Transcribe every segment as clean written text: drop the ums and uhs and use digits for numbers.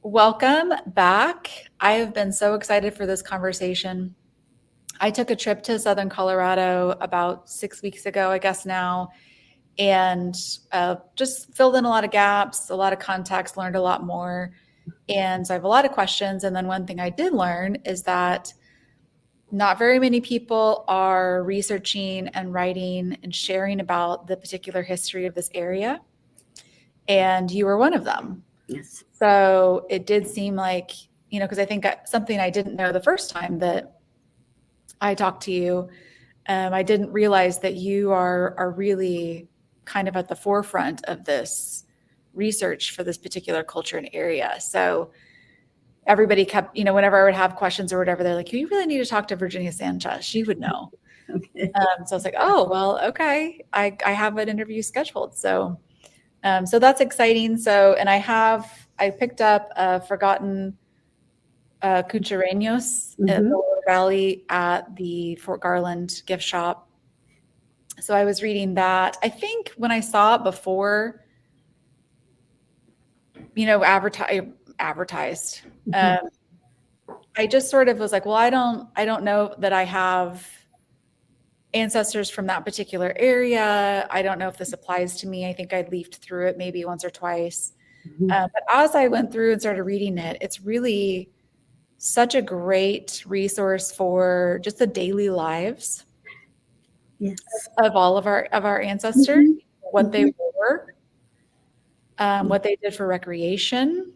Welcome back. I have been so excited for this conversation. I took a trip to Southern Colorado about 6 weeks ago, I guess now, and just filled in a lot of gaps, a lot of context, learned a lot more. And so I have a lot of questions. And then one thing I did learn is that not very many people are researching and writing and sharing about the particular history of this area. And you were one of them. Yes. So it did seem like, because I think something I didn't know the first time that I talked to you, I didn't realize that you are really kind of at the forefront of this research for this particular culture and area. So everybody kept, whenever I would have questions or whatever, they're like, you really need to talk to Virginia Sanchez. She would know. Okay. So I was like, oh, well, okay. I have an interview scheduled. So that's exciting. So, and I picked up Forgotten Cuchareños in the Lower Valley at the Fort Garland gift shop. So I was reading that. I think when I saw it before, advertised, I just sort of was like, well, I don't know that I have ancestors from that particular area. I don't know if this applies to me. I think I leafed through it maybe once or twice. But as I went through and started reading it, it's really such a great resource for just the daily lives of all of our ancestors, what they were, what they did for recreation,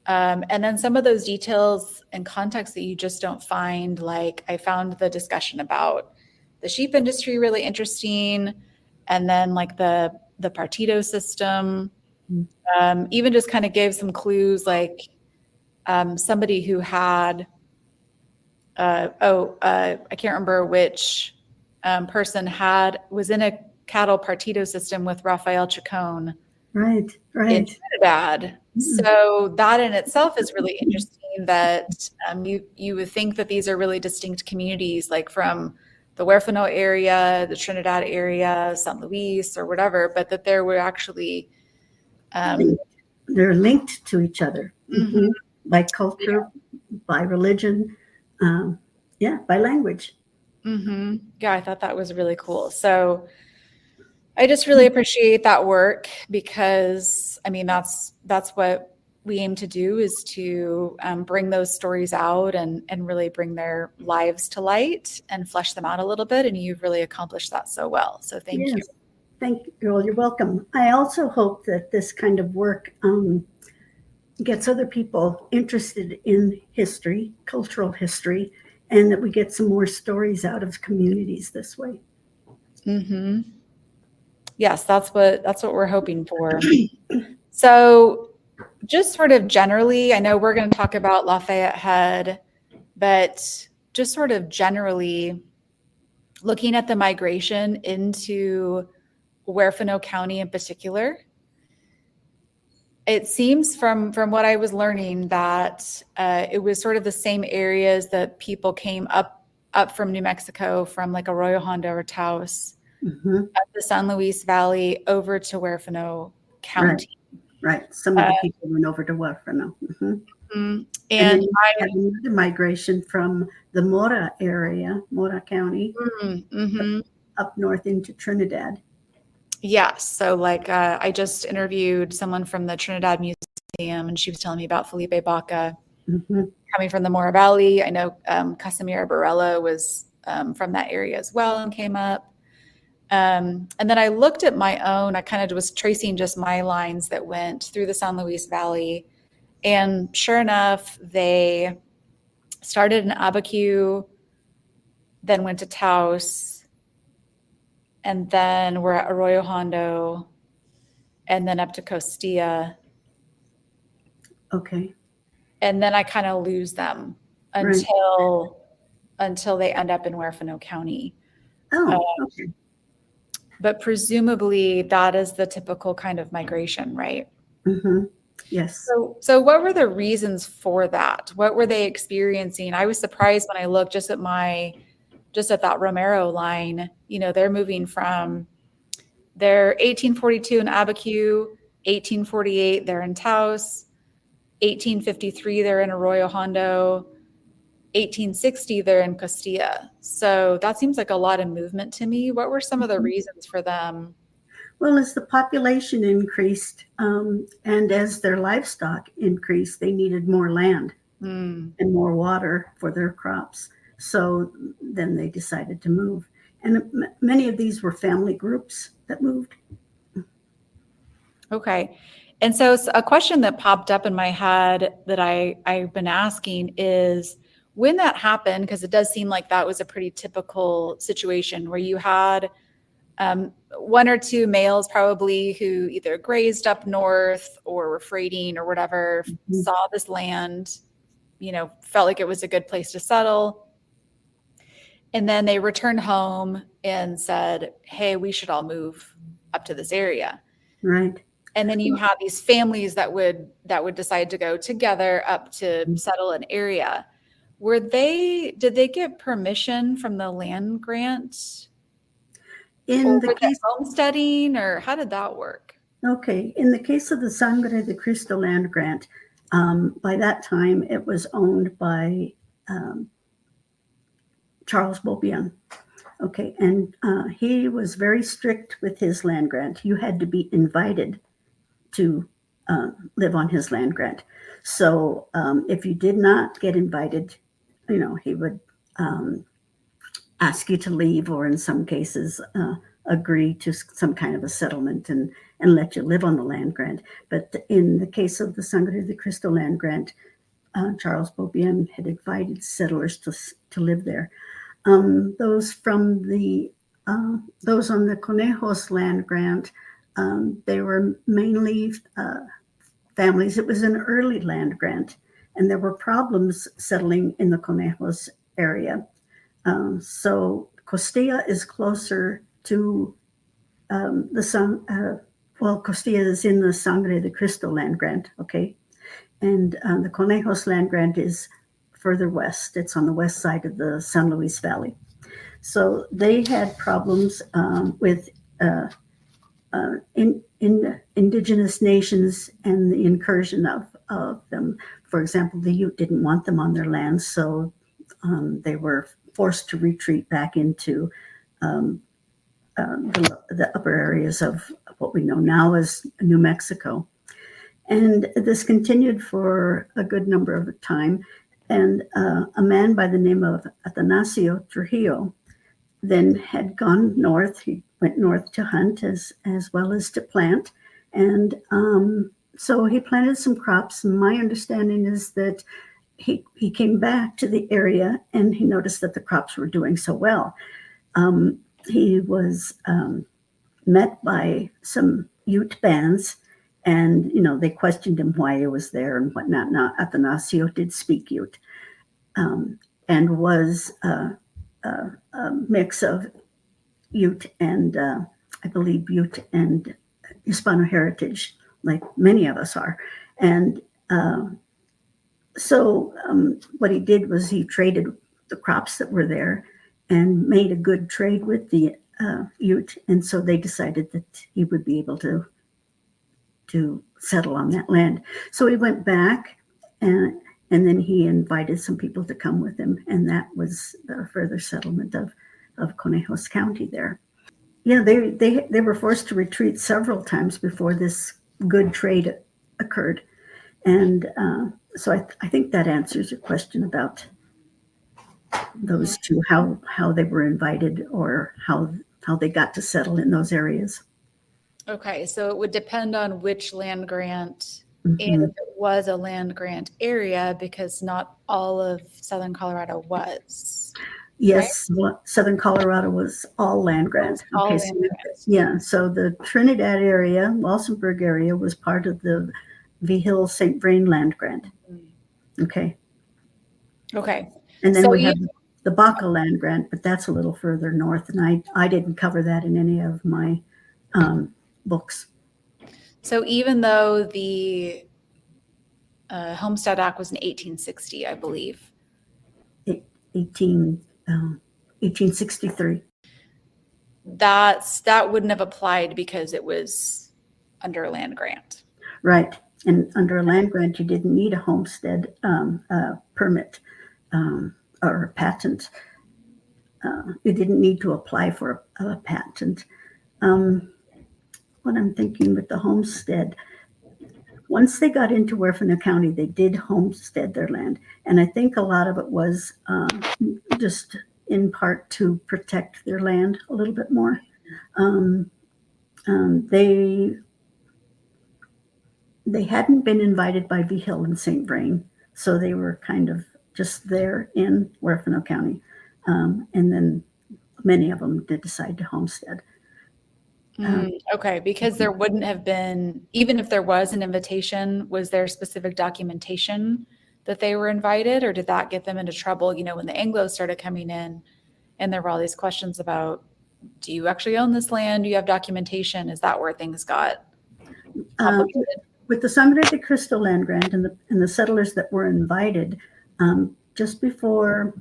and then some of those details and context that you just don't find. Like I found the discussion about the sheep industry really interesting, and then like the partido system, even just kind of gave some clues, like somebody who had I can't remember which person was in a cattle partido system with Rafael Chacon, right in Trinidad. So that in itself is really interesting, that you would think that these are really distinct communities, like from the Huerfano area, the Trinidad area, San Luis or whatever, but that there were actually they're linked to each other by culture, by religion, by language. Yeah, I thought that was really cool. So I just really appreciate that work, because I mean that's what we aim to do, is to bring those stories out and really bring their lives to light and flesh them out a little bit. And you've really accomplished that so well. So thank you. Thank you. Well, you're welcome. I also hope that this kind of work gets other people interested in history, cultural history, and that we get some more stories out of communities this way. Yes, that's what we're hoping for. So just sort of generally, I know we're going to talk about Lafayette Head, but just sort of generally looking at the migration into Huerfano County in particular, it seems from what I was learning that it was sort of the same areas that people came up from New Mexico, from like Arroyo Hondo or Taos, up the San Luis Valley over to Huerfano County. Right. Some of the people went over to Huerfano. And I had another migration from the Mora area, Mora County, up north into Trinidad. Yes. So like I just interviewed someone from the Trinidad Museum, and she was telling me about Felipe Baca coming from the Mora Valley. I know Casimira Barella was from that area as well and came up. And then I looked at my own, I kind of was tracing just my lines that went through the San Luis Valley. And sure enough, they started in Abacu, then went to Taos, and then we're at Arroyo Hondo, and then up to Costilla. Okay. And then I kind of lose them until they end up in Huerfano County. Okay. But presumably that is the typical kind of migration, right? Yes. So what were the reasons for that? What were they experiencing? I was surprised when I looked just at that Romero line. They're moving from they're 1842 in Abiquiu, 1848 they're in Taos, 1853 they're in Arroyo Hondo, 1860 they're in Costilla. So that seems like a lot of movement to me. What were some of the reasons for them? Well, as the population increased and as their livestock increased, they needed more land Hmm. and more water for their crops. So then they decided to move. And many of these were family groups that moved. Okay. And so a question that popped up in my head that I've been asking is when that happened, because it does seem like that was a pretty typical situation where you had one or two males probably who either grazed up north or were freighting or whatever, saw this land, felt like it was a good place to settle. And then they returned home and said, hey, we should all move up to this area. Right. And then you have these families that would decide to go together up to settle an area. Did they get permission from the land grant? In Or the was it case, homesteading, or how did that work? okay, in the case of the Sangre de Cristo land grant, by that time it was owned by Charles Beaubien. Okay, and he was very strict with his land grant. You had to be invited to live on his land grant. So if you did not get invited, he would ask you to leave, or in some cases, agree to some kind of a settlement and let you live on the land grant. But in the case of the Sangre de Cristo land grant, Charles Beaubien had invited settlers to live there. Those on the Conejos land grant, they were mainly families. It was an early land grant, and there were problems settling in the Conejos area. So Costilla is closer to Costilla is in the Sangre de Cristo land grant, okay? And the Conejos land grant is further west. It's on the west side of the San Luis Valley. So they had problems with indigenous nations and the incursion of them. For example, the Ute didn't want them on their land, so they were forced to retreat back into the upper areas of what we know now as New Mexico. And this continued for a good number of time. And a man by the name of Atanasio Trujillo then had gone north. He went north to hunt as well as to plant. And so he planted some crops. And my understanding is that he came back to the area and he noticed that the crops were doing so well. He was met by some Ute bands, and they questioned him why he was there and whatnot. Now, Atanasio did speak Ute, and was a mix of Ute and I believe Ute and Hispano heritage, like many of us are. And so what he did was he traded the crops that were there and made a good trade with the Ute, and so they decided that he would be able to settle on that land. So he went back, and then he invited some people to come with him, and that was the further settlement of Conejos County there. Yeah, they were forced to retreat several times before this good trade occurred, and so I think that answers your question about those two, how they were invited or how they got to settle in those areas. Okay, so it would depend on which land grant and Mm-hmm. if it was a land grant area, because not all of Southern Colorado was. Yes, Southern Colorado was all land grants. All Okay, land grants. yeah, so the Trinidad area, Walsenburg area, was part of the Vigil St. Vrain land grant. Okay. Okay. And then So we have the Baca land grant, but that's a little further north, and I didn't cover that in any of my books. So even though the Homestead Act was in 1860, I believe. 1863. That wouldn't have applied because it was under a land grant. Right. And under a land grant, you didn't need a homestead permit or a patent. You didn't need to apply for a patent. What I'm thinking with the homestead, once they got into Huerfano County, they did homestead their land. And I think a lot of it was just in part to protect their land a little bit more. They hadn't been invited by Vigil and St. Vrain, so they were kind of just there in Huerfano County. And then many of them did decide to homestead. Okay, because there wouldn't have been, even if there was an invitation, was there specific documentation that they were invited, or did that get them into trouble, when the Anglos started coming in and there were all these questions about, do you actually own this land? Do you have documentation? Is that where things got complicated? With the Sangre de Cristo land grant and the settlers that were invited, just before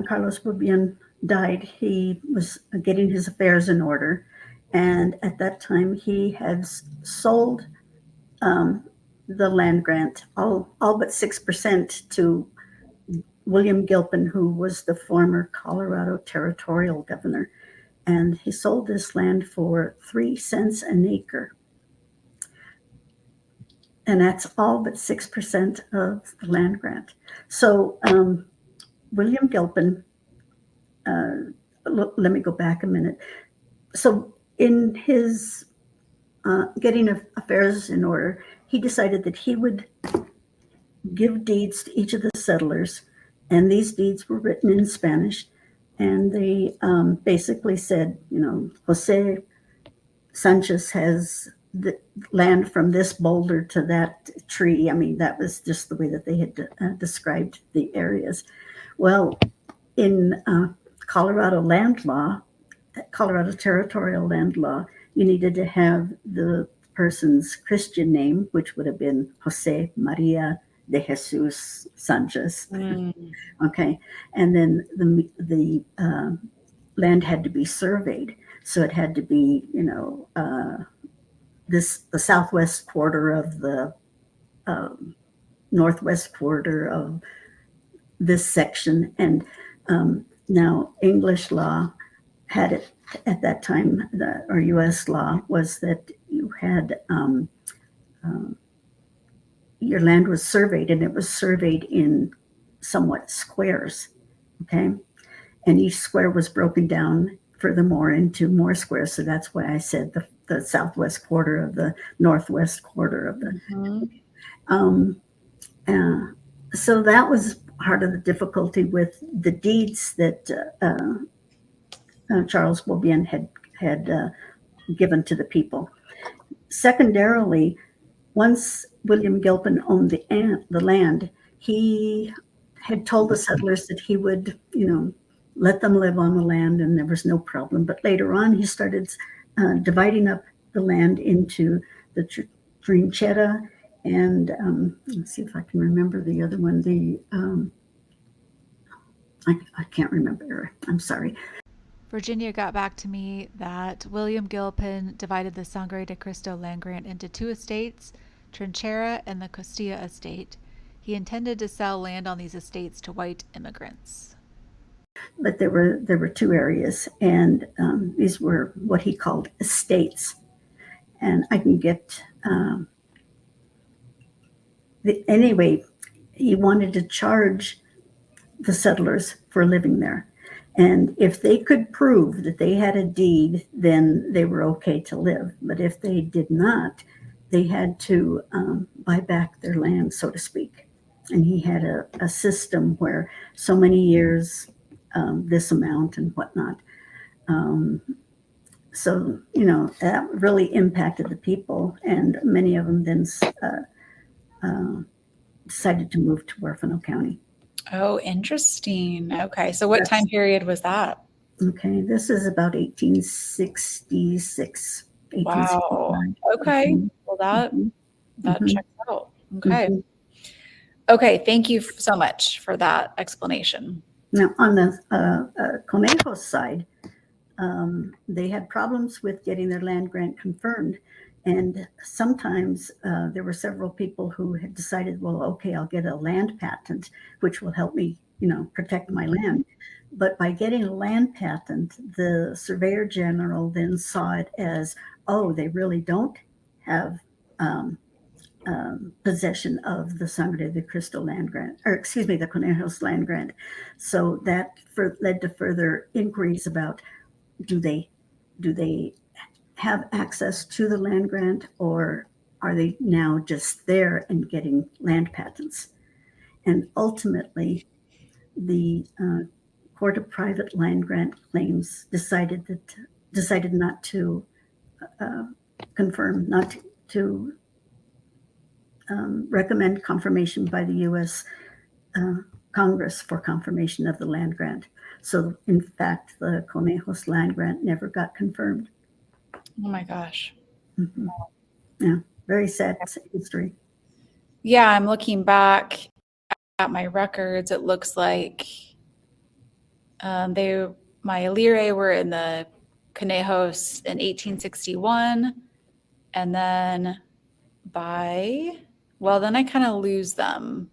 Carlos Bobien died, he was getting his affairs in order. And at that time, he had sold the land grant, all but 6%, to William Gilpin, who was the former Colorado territorial governor. And he sold this land for 3 cents an acre. And that's all but 6% of the land grant. So William Gilpin, let me go back a minute. So in his getting affairs in order, he decided that he would give deeds to each of the settlers, and these deeds were written in Spanish, and they basically said, Jose Sanchez has the land from this boulder to that tree. I mean, that was just the way that they had described the areas. Well, in Colorado land law, Colorado territorial land law, you needed to have the person's Christian name, which would have been Jose Maria de Jesus Sanchez. Okay. And then the land had to be surveyed. So it had to be, the southwest quarter of the northwest quarter of this section. And now English law had it at that time, or U.S. law was that you had your land was surveyed, and it was surveyed in somewhat squares, okay? And each square was broken down furthermore into more squares. So that's why I said the southwest quarter of the northwest quarter of the. So that was part of the difficulty with the deeds that Charles Bobien had given to the people. Secondarily, once William Gilpin owned the land, he had told the settlers that he would, let them live on the land, and there was no problem. But later on, he started dividing up the land into the trinchera and let's see if I can remember the other one. I can't remember. I'm sorry. Virginia got back to me that William Gilpin divided the Sangre de Cristo land grant into 2 estates, Trinchera and the Costilla estate. He intended to sell land on these estates to white immigrants. But there were 2 areas, and these were what he called estates. And I can get anyway. He wanted to charge the settlers for living there, and if they could prove that they had a deed, then they were okay to live. But if they did not, they had to buy back their land, so to speak. And he had a system where so many years, this amount and whatnot. So, that really impacted the people, and many of them then decided to move to Huerfano County. Oh, interesting. Okay. So what time period was that? Okay. This is about 1866. Wow. Okay. Well, that checks out. Okay. Mhm. Okay. Thank you so much for that explanation. Now, on the Conejos side, they had problems with getting their land grant confirmed. And sometimes there were several people who had decided, well, okay, I'll get a land patent, which will help me, protect my land. But by getting a land patent, the surveyor general then saw it as, oh, they really don't have possession of the Sangre de Cristo land grant, or excuse me, the Conejos land grant. So that led to further inquiries about do they have access to the land grant, or are they now just there and getting land patents? And ultimately, the Court of Private Land Grant Claims decided not to confirm, not to recommend confirmation by the U.S. Congress for confirmation of the land grant. So, in fact, the Conejos land grant never got confirmed. Oh my gosh. Mm-hmm. Yeah, very sad history. Yeah, I'm looking back at my records. It looks like my Illyri were in the Conejos in 1861, and then then I kind of lose them.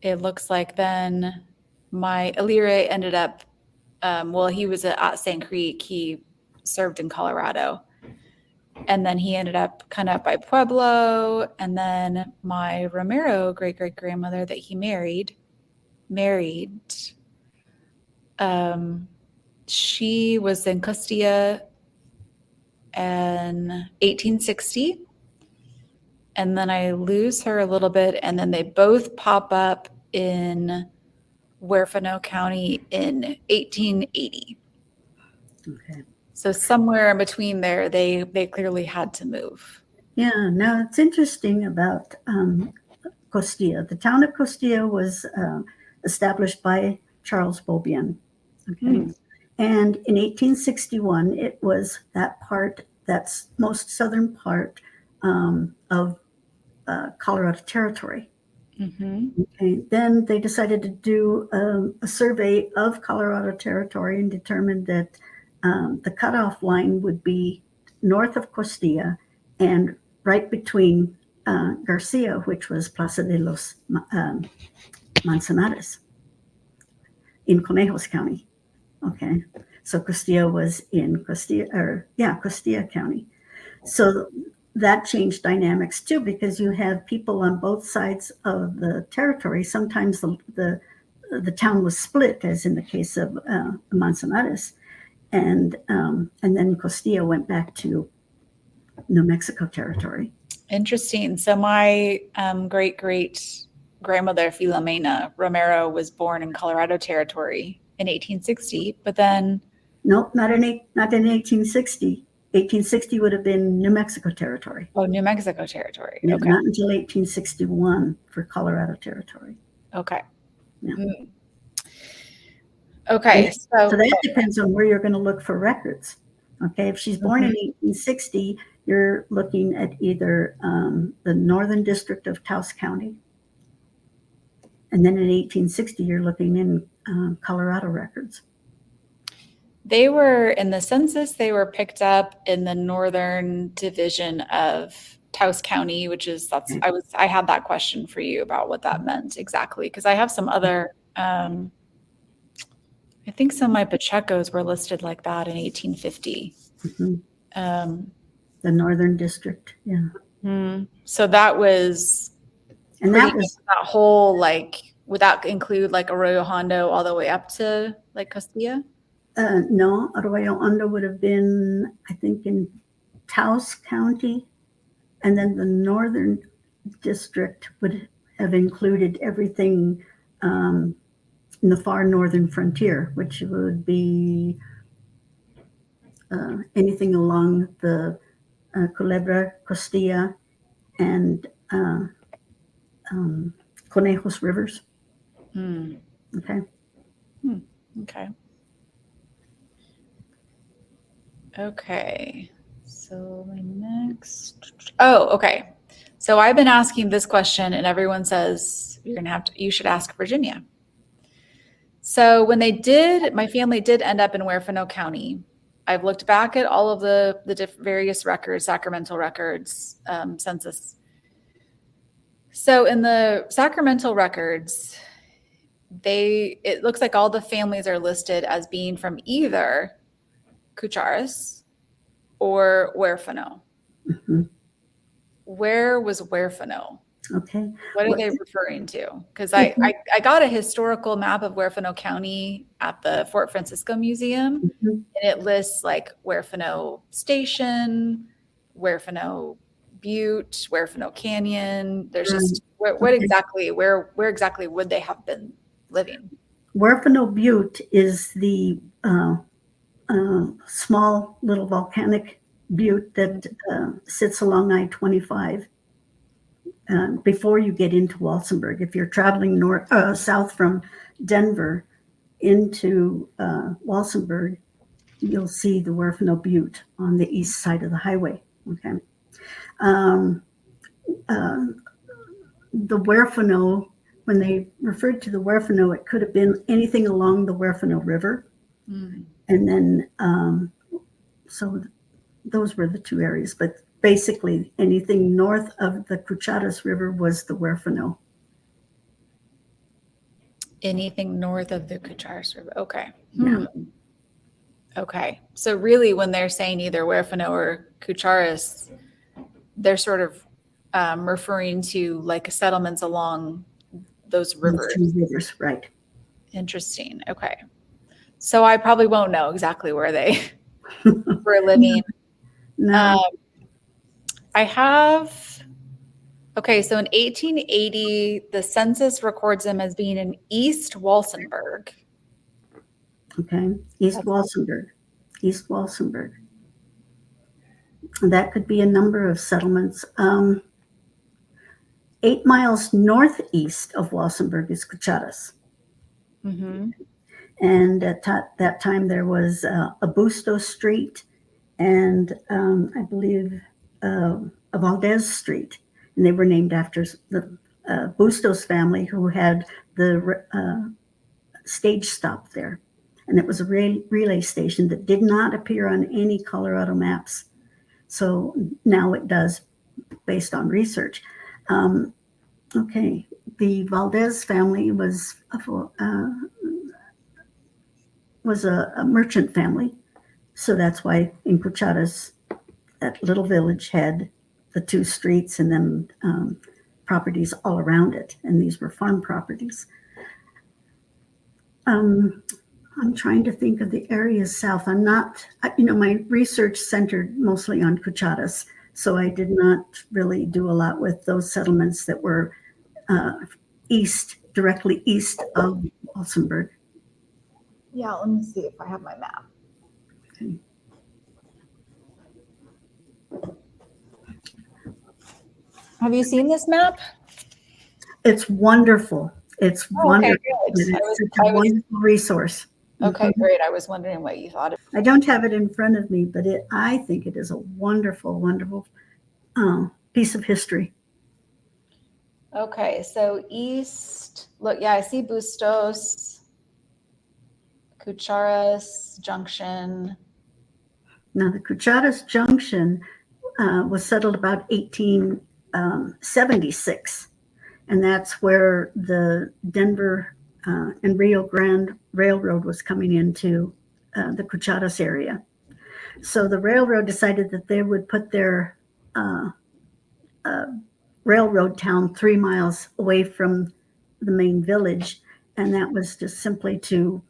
It looks like then my Illyri ended up, he was at Sand Creek. He served in Colorado. And then he ended up kind of up by Pueblo. And then my Romero great-great-grandmother that he married, she was in Castilla in 1860. And then I lose her a little bit. And then they both pop up in Huerfano County in 1880. Okay. So somewhere in between there, they clearly had to move. Yeah, now it's interesting about Costilla. The town of Costilla was established by Charles Beaubien. Okay. And in 1861, it was that's most southern part of Colorado Territory. Mm-hmm. Okay. Then they decided to do a survey of Colorado Territory and determined that the cutoff line would be north of Costilla and right between Garcia, which was Plaza de los Manzanares in Conejos County. Okay, so Costilla was in Costilla County. So that changed dynamics too, because you have people on both sides of the territory. Sometimes the town was split, as in the case of Manzanares, and then Costilla went back to New Mexico territory. Interesting. So my great-great-grandmother, Filomena Romero, was born in Colorado Territory in 1860, but then... No, not in 1860. 1860 would have been New Mexico territory. Oh, New Mexico Territory. Yeah, Okay. not until 1861 for Colorado Territory. Okay. Yeah. Okay. So that depends on where you're going to look for records. Okay, if she's born in 1860, you're looking at either the Northern District of Taos County, and then in 1860, you're looking in Colorado records. They were in the census. They were picked up in the northern division of Taos County, which is I had that question for you about what that meant exactly, because I have some other. I think some of my Pachecos were listed like that in 1850. Mm-hmm. The Northern District, yeah. So that was, and that was that whole, would that include like Arroyo Hondo all the way up to like Castilla? No, Arroyo Hondo would have been, I think, in Taos County, and then the Northern District would have included everything in the far northern frontier, which would be anything along the Culebra, Costilla, and Conejos rivers. Okay. Okay. Okay. So my next. Oh, okay. So I've been asking this question, and everyone says you should ask Virginia. So when my family did end up in Huerfano County. I've looked back at all of the various records, sacramental records, census. So in the sacramental records, it looks like all the families are listed as being from either Cucharas or Huerfano. Mm-hmm. Where was Huerfano? Okay. What are they referring to? Because I got a historical map of Huerfano County at the Fort Francisco Museum, Mm-hmm. and it lists like Huerfano Station, Huerfano Butte, Huerfano Canyon. There's just what exactly where exactly would they have been living? Huerfano Butte is the small little volcanic butte that sits along I-25 before you get into Walsenburg. If you're traveling south from Denver into Walsenburg, you'll see the Huerfano Butte on the east side of the highway. Okay. The Huerfano, when they referred to the Huerfano, it could have been anything along the Huerfano River. Mm. And then, so those were the two areas, but basically anything north of the Cucharas River was the Huerfano. Anything north of the Cucharas River. Okay. Yeah. Okay. So really when they're saying either Huerfano or Cucharas, they're sort of referring to like settlements along those rivers. Those two rivers, right. Interesting. Okay. So I probably won't know exactly where they were living. No. I have, okay, so in 1880, the census records them as being in East Walsenburg. Okay, East Walsenburg. That could be a number of settlements. 8 miles northeast of Walsenburg is Cucharas. Mm-hmm. And at that time there was a Bustos Street and I believe a Valdez Street. And they were named after the Bustos family who had the stage stop there. And it was a relay station that did not appear on any Colorado maps. So now it does based on research. Okay, the Valdez family was a merchant family. So that's why in Cucharas, that little village had the two streets and then properties all around it. And these were farm properties. I'm trying to think of the areas south. I'm not, my research centered mostly on Cucharas. So I did not really do a lot with those settlements that were directly east of Walsenburg. Yeah, let me see if I have my map. Okay. Have you seen this map? It's wonderful. It's wonderful. Good. It's such a wonderful resource. Okay, great. I was wondering what you thought of it. I don't have it in front of me, but I think it is a wonderful, wonderful piece of history. Okay, so east, look, yeah, I see Bustos, Cucharas Junction. Now, the Cucharas Junction was settled about 1876, and that's where the Denver and Rio Grande Railroad was coming into the Cucharas area. So the railroad decided that they would put their railroad town 3 miles away from the main village, and that was just simply to,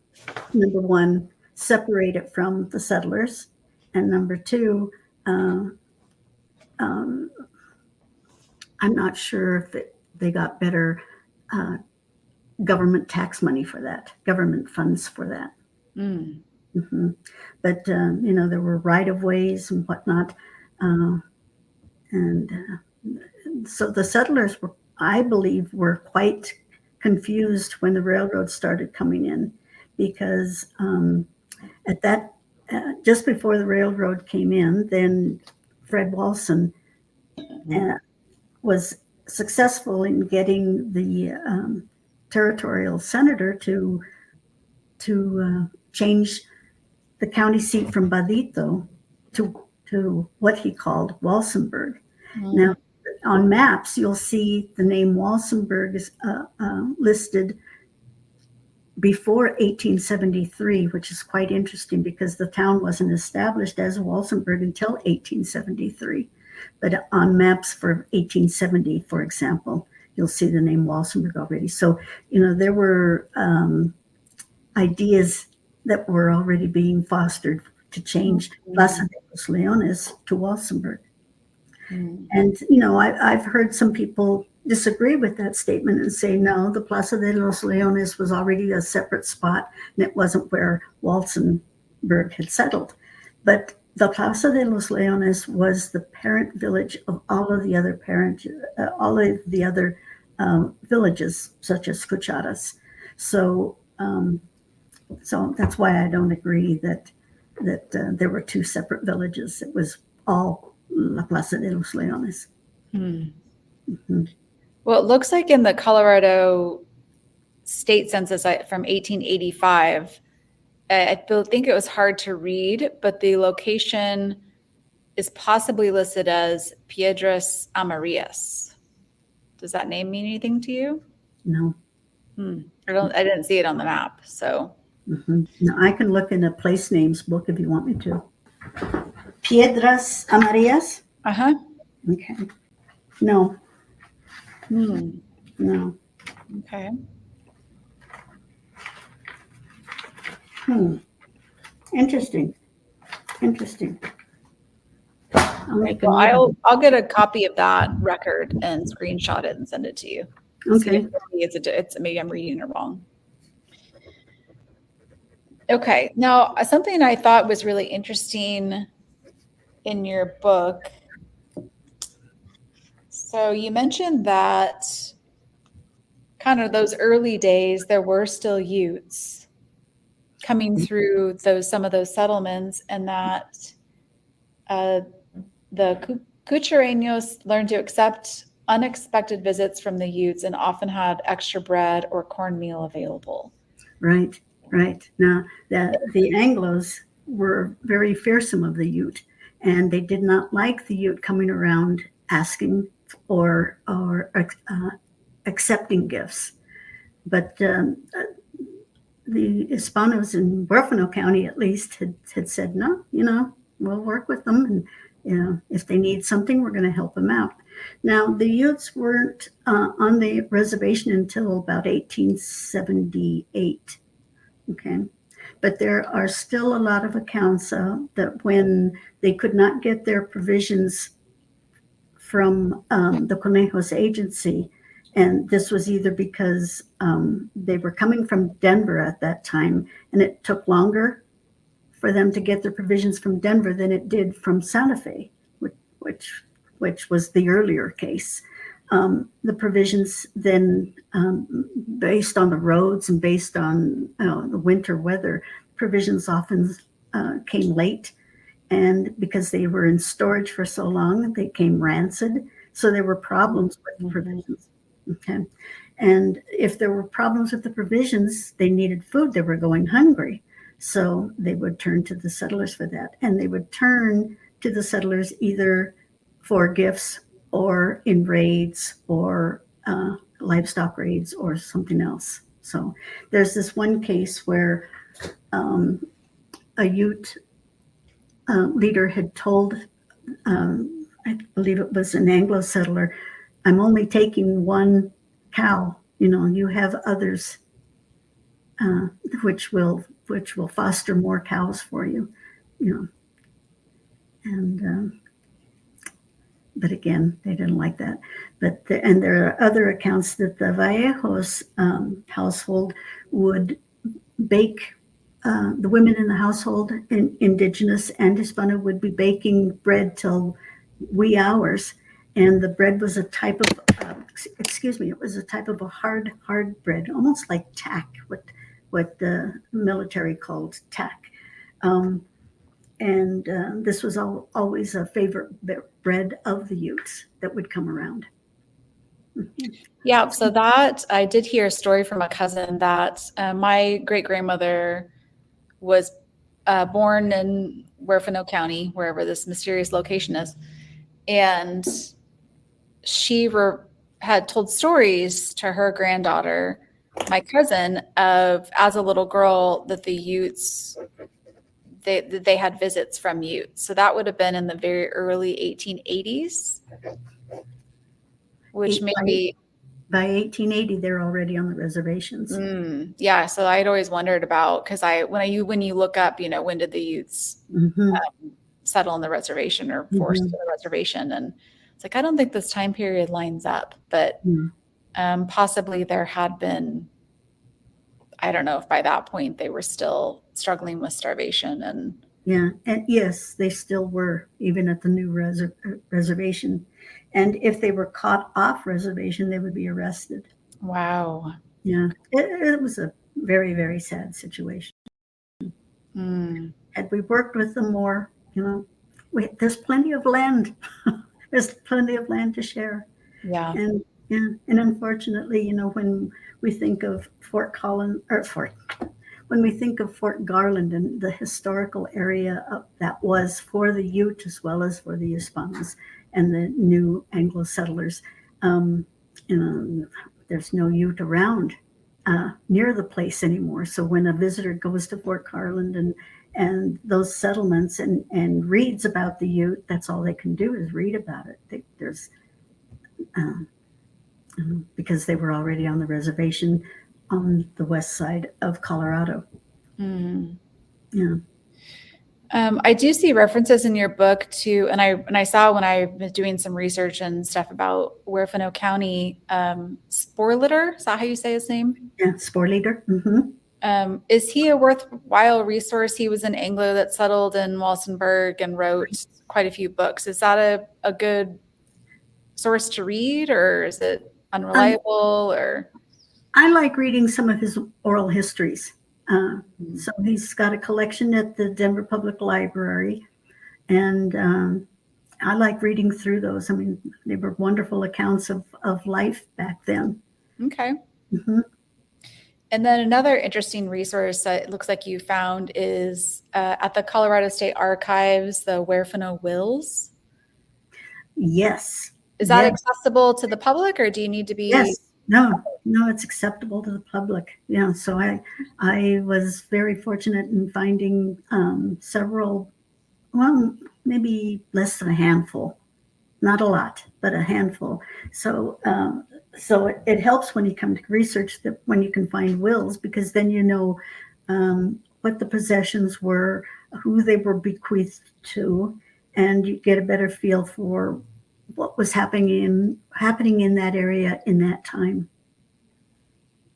number one, separate it from the settlers, and number two, I'm not sure if they got better government tax money for that, government funds for that. Mm. Mm-hmm. But there were right-of-ways and whatnot, and so the settlers were, I believe, were quite confused when the railroad started coming in, because at that just before the railroad came in, then Fred Walson was successful in getting the territorial senator to change the county seat from Badito to what he called Walsenburg. Now, on maps, you'll see the name Walsenburg is listed before 1873, which is quite interesting because the town wasn't established as Walsenburg until 1873. But on maps for 1870, for example, you'll see the name Walsenburg already. So, there were ideas that were already being fostered to change Plaza de los Leones to Walsenburg. And, I've heard some people disagree with that statement and say, no, the Plaza de los Leones was already a separate spot and it wasn't where Walsenburg had settled. But the Plaza de los Leones was the parent village of all of the other villages, such as Cucharas. So that's why I don't agree that there were two separate villages. It was all La Plaza de los Leones. Mm-hmm. Well, it looks like in the Colorado state census from 1885, I think it was hard to read, but the location is possibly listed as Piedras Amarillas. Does that name mean anything to you? No. I didn't see it on the map, so. Mm-hmm. No, I can look in a place names book if you want me to. Piedras Amarillas? Uh-huh. Okay. No. No. Okay. Interesting. I'll get a copy of that record and screenshot it and send it to you. Okay. Maybe I'm reading it wrong. Okay. Now, something I thought was really interesting in your book. So you mentioned that kind of those early days, there were still Utes coming through some of those settlements, and that the Cuchareños learned to accept unexpected visits from the Utes and often had extra bread or cornmeal available. Right. Now, the Anglos were very fearsome of the Ute, and they did not like the Ute coming around asking or accepting gifts. But the Hispanos in Huerfano County, at least, had said, no, we'll work with them. And, if they need something, we're going to help them out. Now, the Utes weren't on the reservation until about 1878. Okay. But there are still a lot of accounts that when they could not get their provisions from the Conejos agency, and this was either because they were coming from Denver at that time, and it took longer for them to get their provisions from Denver than it did from Santa Fe, which was the earlier case. The provisions then, based on the roads and based on the winter weather, provisions often came late. And because they were in storage for so long, they came rancid. So there were problems with the provisions. Okay. And if there were problems with the provisions, they needed food. They were going hungry. So they would turn to the settlers for that. And they would turn to the settlers either for gifts or in raids or livestock raids or something else. So there's this one case where a Ute leader had told, I believe it was an Anglo settler, I'm only taking one cow, you have others which will foster more cows for you, and but again, they didn't like that. And there are other accounts that the Vallejos household would bake. The women in the household, indigenous and Hispano, would be baking bread till wee hours, and the bread was a type of, it was a type of a hard bread, almost like tack, what the military called tack. And this was always a favorite bread of the Utes that would come around. Yeah, so that I did hear a story from a cousin that my great grandmother was born in Huerfano County, wherever this mysterious location is, and she had told stories to her granddaughter, my cousin, of as a little girl that the Utes they had visits from Utes. So that would have been in the very early 1880s, which maybe by 1880 they're already on the reservations. Yeah, so I'd always wondered about because when you look up, when did the Utes settle on the reservation or forced to the reservation, and it's like I don't think this time period lines up, but possibly there had been. I don't know if by that point they were still struggling with starvation and yes, they still were even at the new reservation, and if they were caught off reservation, they would be arrested. wow. Yeah, it was a very, very sad situation. Had we worked with them more, there's plenty of land. There's plenty of land to share. Yeah. And unfortunately, when we think of when we think of Fort Garland and the historical area that was for the Ute as well as for the Hispanos and the new Anglo settlers, there's no Ute around near the place anymore. So when a visitor goes to Fort Garland and those settlements and reads about the Ute, that's all they can do is read about it. Because they were already on the reservation on the west side of Colorado. Yeah. I do see references in your book to, and I saw when I was doing some research and stuff about Huerfano County, Sporliter. Is that how you say his name? Yeah, Sporliter. Is he a worthwhile resource? He was an Anglo that settled in Walsenburg and wrote quite a few books. Is that a good source to read, or is it unreliable? Or I like reading some of his oral histories. So he's got a collection at the Denver Public Library, and I like reading through those. I mean, they were wonderful accounts of life back then. Okay. And then another interesting resource that it looks like you found is at the Colorado State Archives, the Huerfano Wills. Yes. Is that accessible to the public, or do you need to be? Yes. No, it's acceptable to the public. Yeah. So I was very fortunate in finding several, well, maybe less than a handful, not a lot, but a handful. So it helps when you come to research that when you can find wills, because then you know what the possessions were, who they were bequeathed to, and you get a better feel for what was happening in that area in that time.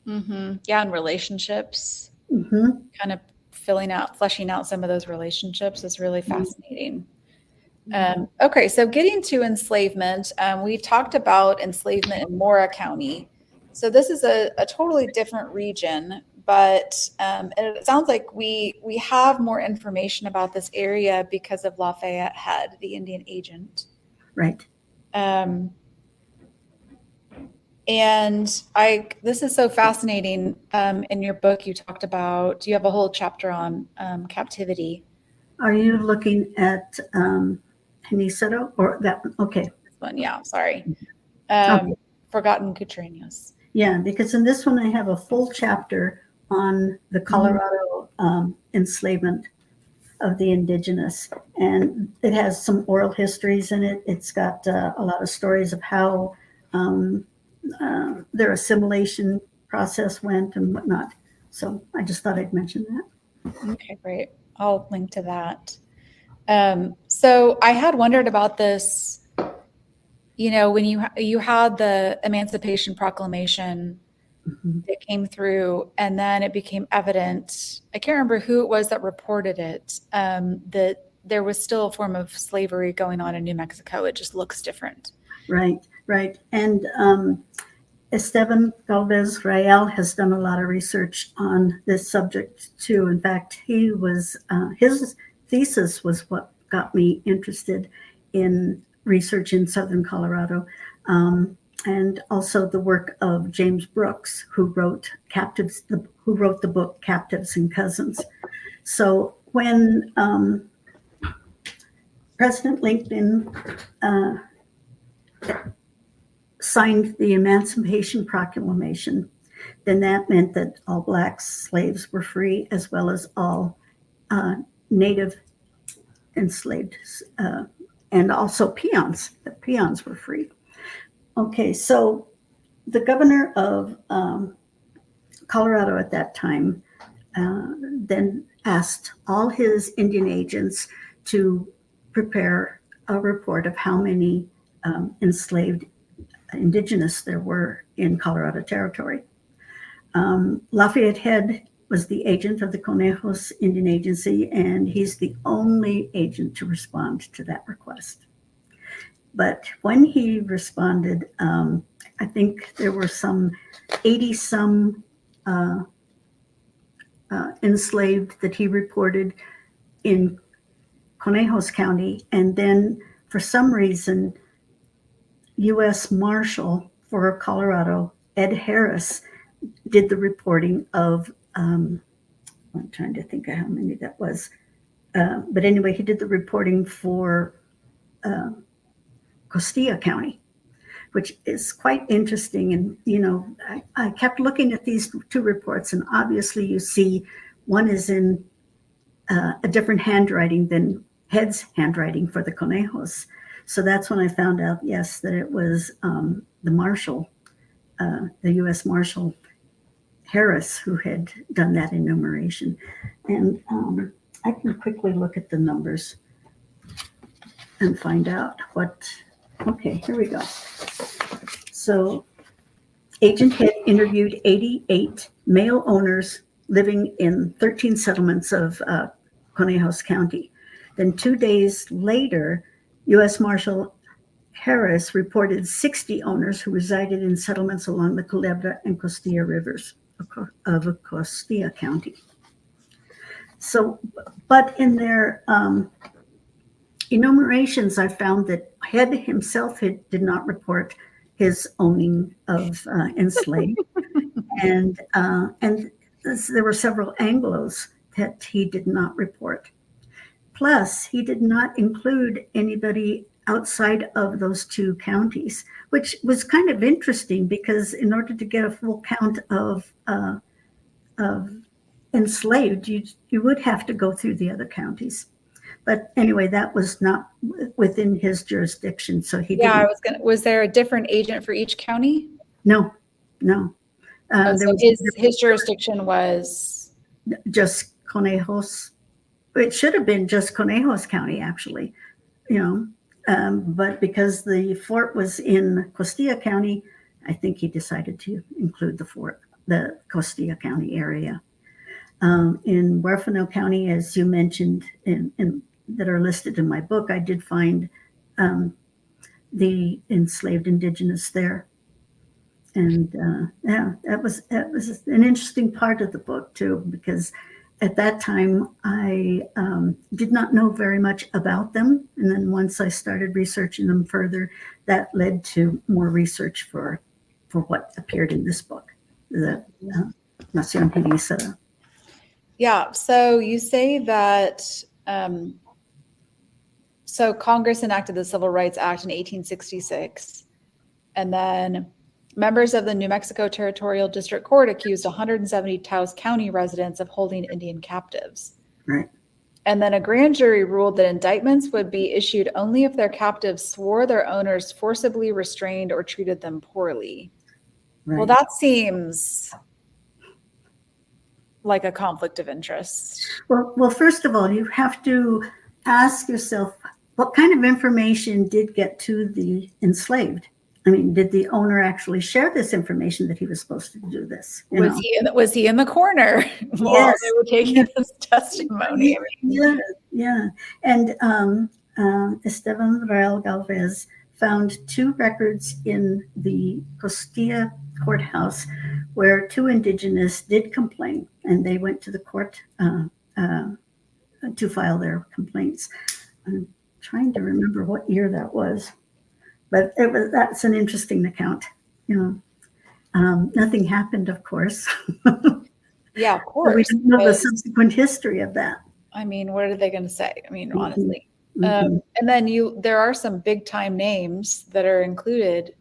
Yeah, and relationships, kind of fleshing out some of those relationships is really fascinating. Okay, so getting to enslavement, we talked about enslavement in Mora County. So this is a totally different region, but it sounds like we have more information about this area because of Lafayette Head, the Indian agent. Right. And this is so fascinating. In your book, you talked about, you have a whole chapter on captivity. Are you looking at Genisaro or that one? Okay. This one, yeah, sorry. Okay. Forgotten Cucharas. Yeah, because in this one I have a full chapter on the Colorado enslavement of the indigenous, and it has some oral histories in it. It's got a lot of stories of how their assimilation process went and whatnot. So I just thought I'd mention that. Okay, great. I'll link to that. So I had wondered about this, when you had the Emancipation Proclamation that came through, and then it became evident, I can't remember who it was that reported it, that there was still a form of slavery going on in New Mexico. It just looks different. Right. And Esteban Galvez Rael has done a lot of research on this subject too. In fact, his thesis was what got me interested in research in Southern Colorado. and also the work of James Brooks, who wrote the book Captives and Cousins. So when President Lincoln signed the Emancipation Proclamation, then that meant that all Black slaves were free, as well as all Native enslaved, and also peons. The peons were free. Okay, so the governor of Colorado at that time then asked all his Indian agents to prepare a report of how many enslaved indigenous there were in Colorado Territory. Lafayette Head was the agent of the Conejos Indian Agency, and he's the only agent to respond to that request. But when he responded, I think there were some 80-some enslaved that he reported in Conejos County, and then for some reason, U.S. Marshal for Colorado, Ed Harris, did the reporting of, I'm trying to think of how many that was. But anyway, he did the reporting for Costilla County, which is quite interesting. And, you know, I kept looking at these two reports, and obviously you see one is in a different handwriting than Head's handwriting for the Conejos. So that's when I found out, yes, that it was the Marshal, the U.S. Marshal Harris, who had done that enumeration. And I can quickly look at the numbers and find out what, okay, here we go. So Agent Head interviewed 88 male owners living in 13 settlements of Conejos County. Then 2 days later, U.S. Marshal Harris reported 60 owners who resided in settlements along the Culebra and Costilla rivers of Costilla County. So, but in their enumerations, I found that Head himself did not report his owning of enslaved, and there were several Anglos that he did not report. Plus, he did not include anybody outside of those two counties, which was kind of interesting because in order to get a full count of enslaved, you would have to go through the other counties. But anyway, that was not within his jurisdiction, so he didn't. Yeah, was there a different agent for each county? No. So his jurisdiction was just Conejos. It should have been just Conejos County, actually, you know, but because the fort was in Costilla County, I think he decided to include the Costilla County area. In Huerfano County, as you mentioned, that are listed in my book, I did find the enslaved indigenous there. And yeah, that was an interesting part of the book too, because at that time I did not know very much about them, and then once I started researching them further, that led to more research for what appeared in this book, the Nacion Genizara. Yeah. So you say that. So Congress enacted the Civil Rights Act in 1866, and then members of the New Mexico Territorial District Court accused 170 Taos County residents of holding Indian captives. Right. And then a grand jury ruled that indictments would be issued only if their captives swore their owners forcibly restrained or treated them poorly. Right. Well, that seems like a conflict of interest. Well, first of all, you have to ask yourself, what kind of information did get to the enslaved? I mean, did the owner actually share this information that he was supposed to do this? Was he in the corner while they were taking this testimony? Yeah. And Esteban Real Galvez found 2 records in the Costilla courthouse where 2 indigenous did complain, and they went to the court to file their complaints. I'm trying to remember what year that was. But that's an interesting account. Nothing happened, of course. Yeah, of So we course. don't know the because, subsequent history of that. I mean, what are they going to say? I mean, Mhm. honestly. Mhm. And then there are some big time names that are included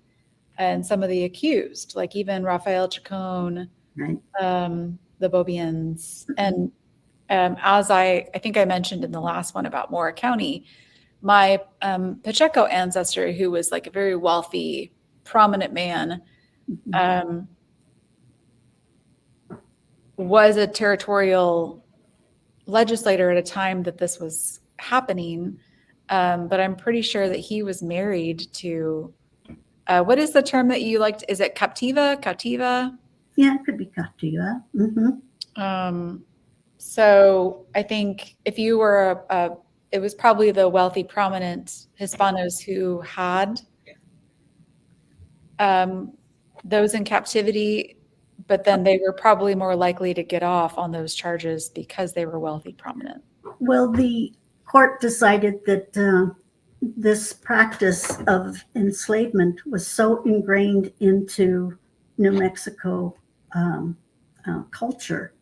and some of the accused, like even Rafael Chacon, Right. the Bobians. And as I think I mentioned in the last one about Mora County, my Pacheco ancestor, who was like a very wealthy, prominent man, was a territorial legislator at a time that this was happening. But I'm pretty sure that he was married to, what is the term that you liked? Is it captiva? Captiva? Yeah, it could be Captiva. So I think if you were it was probably the wealthy, prominent Hispanos who had those in captivity, but then they were probably more likely to get off on those charges because they were wealthy, prominent. Well, the court decided that this practice of enslavement was so ingrained into New Mexico culture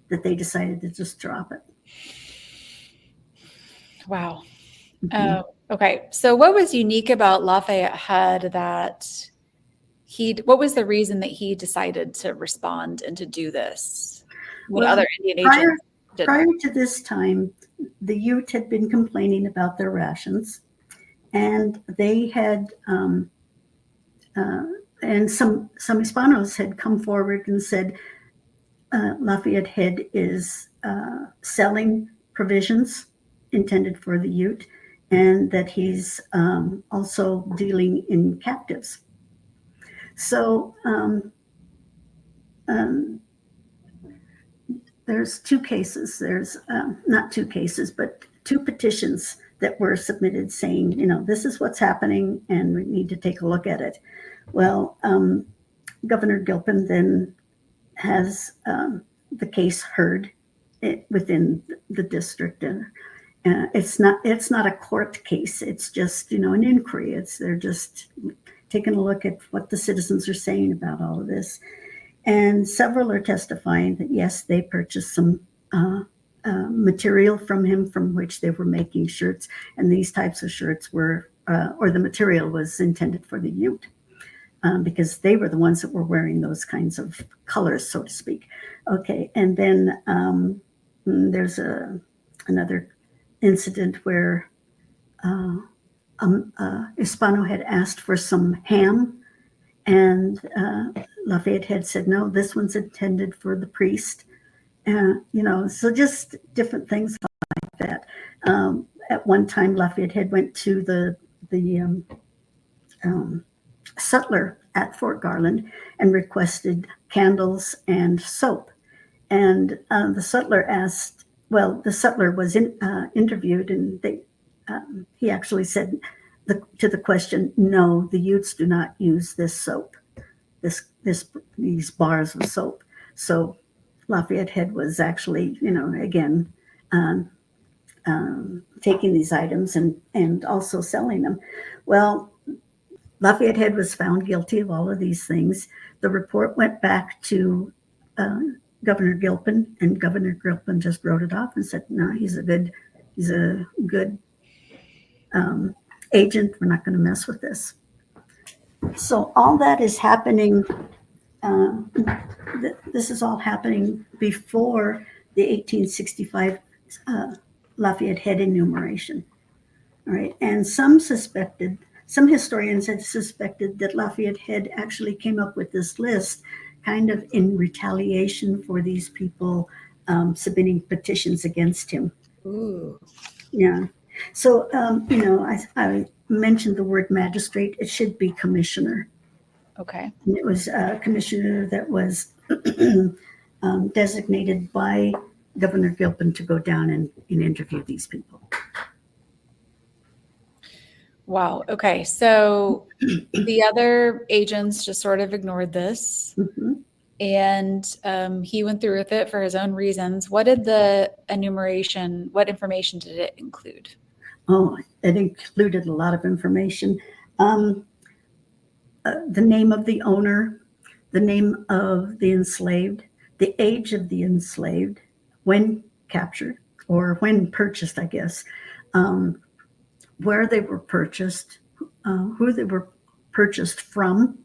that they decided to just drop it. Wow. Okay. So what was unique about Lafayette had that what was the reason that he decided to respond and to do this when Well, other Indian agents didn't? Prior to this time, the Ute had been complaining about their rations, and they had, and some Hispanos had come forward and said, Lafayette Head is selling provisions intended for the Ute, and that he's also dealing in captives. So there's two cases. There's not two cases, but two petitions that were submitted saying, this is what's happening and we need to take a look at it. Well, Governor Gilpin then has the case heard within the district. It's not a court case. It's just, an inquiry. They're just taking a look at what the citizens are saying about all of this. And several are testifying that, yes, they purchased some material from him from which they were making shirts. And these types of shirts were, or the material was intended for the Ute, because they were the ones that were wearing those kinds of colors, so to speak. Okay, and then there's another incident where Hispano had asked for some ham, and Lafayette had said, no, this one's intended for the priest. So just different things like that. At one time, Lafayette had went to the sutler at Fort Garland and requested candles and soap. And the sutler was interviewed, and he actually said to the question, no, the Utes do not use this soap, these bars of soap. So Lafayette Head was actually, again, taking these items and also selling them. Well, Lafayette Head was found guilty of all of these things. The report went back to Governor Gilpin, and Governor Gilpin just wrote it off and said, no, he's a good agent. We're not going to mess with this. So all that is happening. This is all happening before the 1865 Lafayette Head enumeration. All right, and some historians had suspected that Lafayette Head actually came up with this list kind of in retaliation for these people submitting petitions against him. Ooh. Yeah. So, I mentioned the word magistrate. It should be commissioner. Okay. And it was a commissioner that was designated by Governor Gilpin to go down and interview these people. Wow. Okay. So the other agents just sort of ignored this. Mm-hmm. And he went through with it for his own reasons. What did the enumeration, what information did it include? Oh, it included a lot of information. The name of the owner, the name of the enslaved, the age of the enslaved when captured or when purchased, I guess, where they were purchased, who they were purchased from,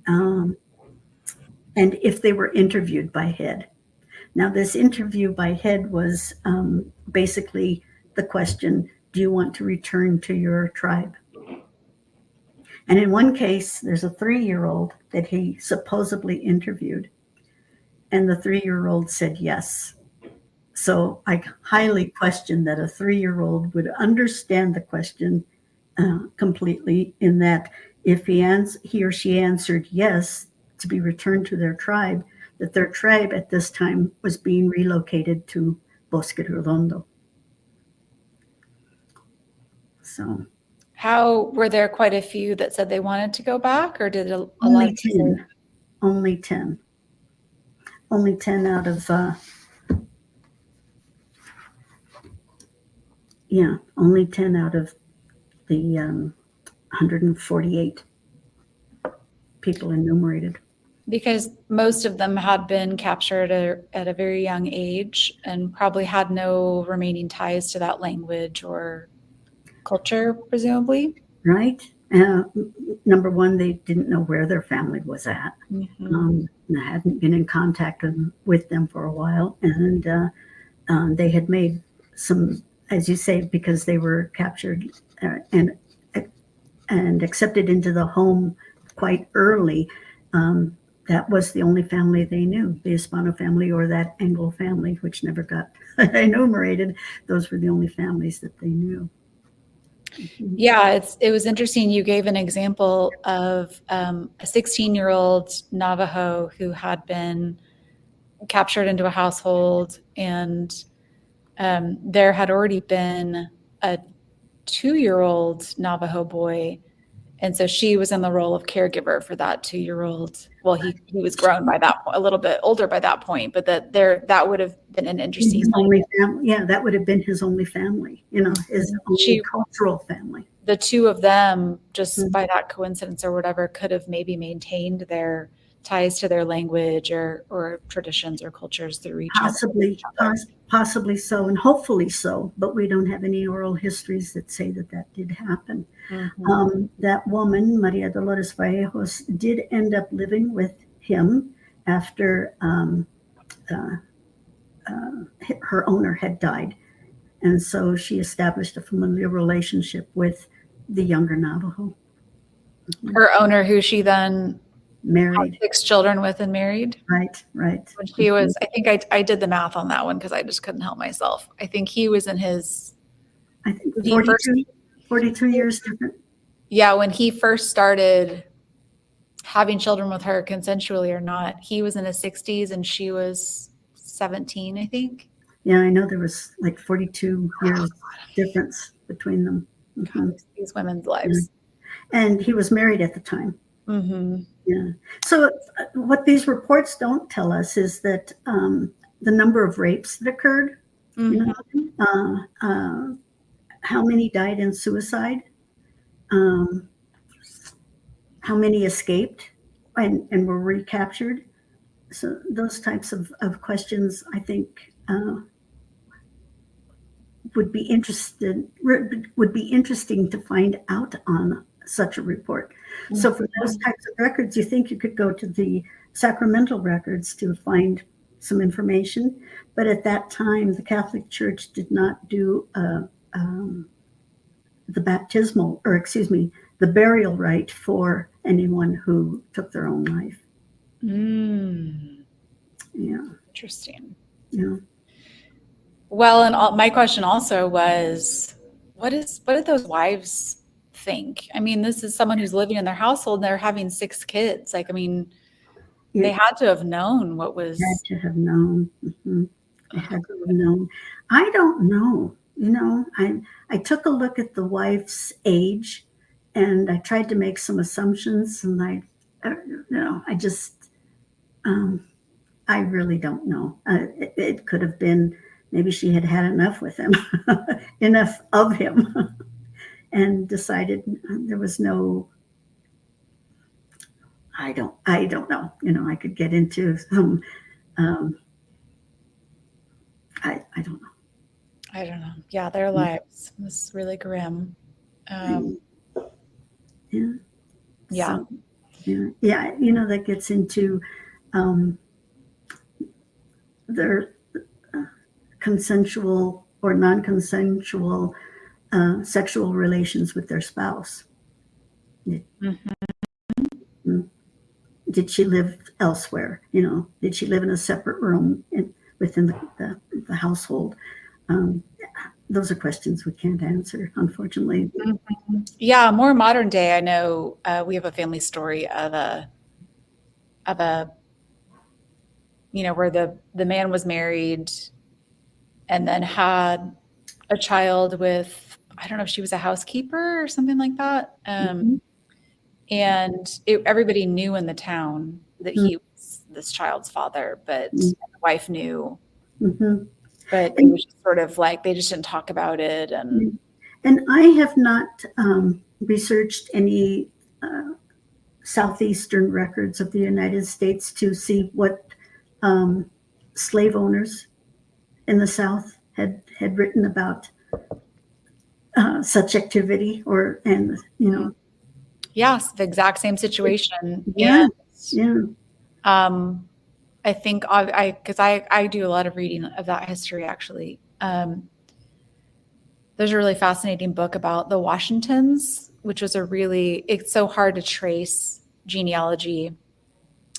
and if they were interviewed by head. Now, this interview by head was basically the question, do you want to return to your tribe? And in one case, there's a 3-year-old that he supposedly interviewed, and the 3-year-old said yes. So I highly question that a 3-year-old would understand the question completely, in that if he or she answered yes to be returned to their tribe, that their tribe at this time was being relocated to Bosque Redondo. So How were there quite a few that said they wanted to go back, or did a lot only of people 10, only 10, only 10 out of only 10 out of the 148 people enumerated. because most of them had been captured at a very young age and probably had no remaining ties to that language or culture, presumably. Right? Number one, they didn't know where their family was at. They hadn't been in contact with them for a while. And they had made some, as you say, because they were captured and accepted into the home quite early. That was the only family they knew, the Hispano family or that Anglo family, which never got enumerated. Those were the only families that they knew. Yeah, it was interesting. You gave an example of a 16-year-old Navajo who had been captured into a household, and there had already been a 2-year-old Navajo boy. And so she was in the role of caregiver for that 2-year-old. Well, he was grown by that point, a little bit older by that point, but that would have been an interesting only family. Yeah, that would have been his only family, his only cultural family. The two of them, just by that coincidence or whatever, could have maybe maintained their ties to their language or traditions or cultures through each other. Possibly so, and hopefully so, but we don't have any oral histories that say that did happen. That woman, Maria Dolores Vallejos, did end up living with him after her owner had died. And so she established a familiar relationship with the younger Navajo. Her owner, who she then married, had 6 children with and married. Right. When she was, I think I did the math on that one because I just couldn't help myself. I think he was in his, 42 years different. Yeah, when he first started having children with her, consensually or not, he was in his 60s and she was 17, I think. Yeah, I know there was like 42 years difference between them. God, these women's lives. Yeah. And he was married at the time. Yeah. So what these reports don't tell us is that the number of rapes that occurred, how many died in suicide, how many escaped and were recaptured. So those types of questions, I think, would be interesting to find out on such a report. So for those types of records, you think you could go to the sacramental records to find some information. But at that time, the Catholic Church did not do the burial rite for anyone who took their own life. Yeah. Interesting. Yeah. Well, and my question also was, what did those wives think? I mean, this is someone who's living in their household and they're having 6 kids. Like, I mean, they had to have known what was. Had to have known. They had to have known. I don't know. I took a look at the wife's age and I tried to make some assumptions, and I really don't know. It could have been maybe she had enough with him, enough of him. and decided there was no, I don't know, I could get into some, I don't know. I don't know. Yeah, their lives was really grim. Yeah. Yeah. So, yeah, that gets into their consensual or non-consensual sexual relations with their spouse. Mm-hmm. Did she live elsewhere? Did she live in a separate room within the household? Those are questions we can't answer, unfortunately. Mm-hmm. Yeah, more modern day. I know we have a family story of a where the man was married and then had a child with, I don't know if she was a housekeeper or something like that. And everybody knew in the town that he was this child's father, but the wife knew. Mm-hmm. But it was just sort of like they just didn't talk about it. And I have not researched any southeastern records of the United States to see what slave owners in the South had written about such activity, yes, the exact same situation. Yeah, and I think because I do a lot of reading of that history actually. There's a really fascinating book about the Washingtons, which was it's so hard to trace genealogy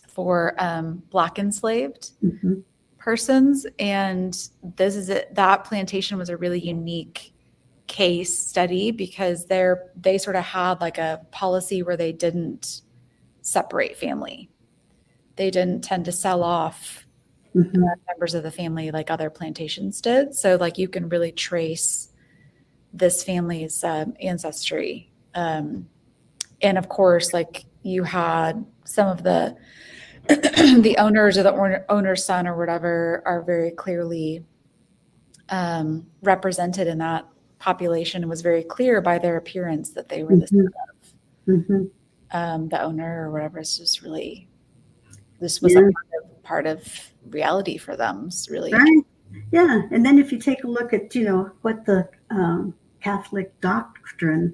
for Black enslaved persons. And that plantation was a really unique case study because they sort of had like a policy where they didn't separate family. They didn't tend to sell off members of the family like other plantations did. So like you can really trace this family's ancestry. And of course, like you had some of the the owners or the owner's son or whatever are very clearly represented in that population. It was very clear by their appearance that they were the son of the owner or whatever. It's just really, this was a part of reality for them. It's really right. Yeah, and then if you take a look at what the Catholic doctrine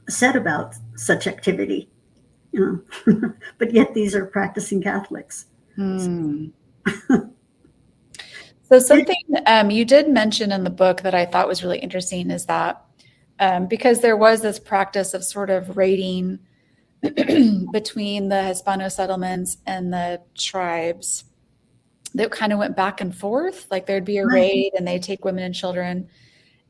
said about such activity, but yet these are practicing Catholics. So something you did mention in the book that I thought was really interesting is that because there was this practice of sort of raiding between the Hispano settlements and the tribes that kind of went back and forth. Like there'd be a raid and they'd take women and children.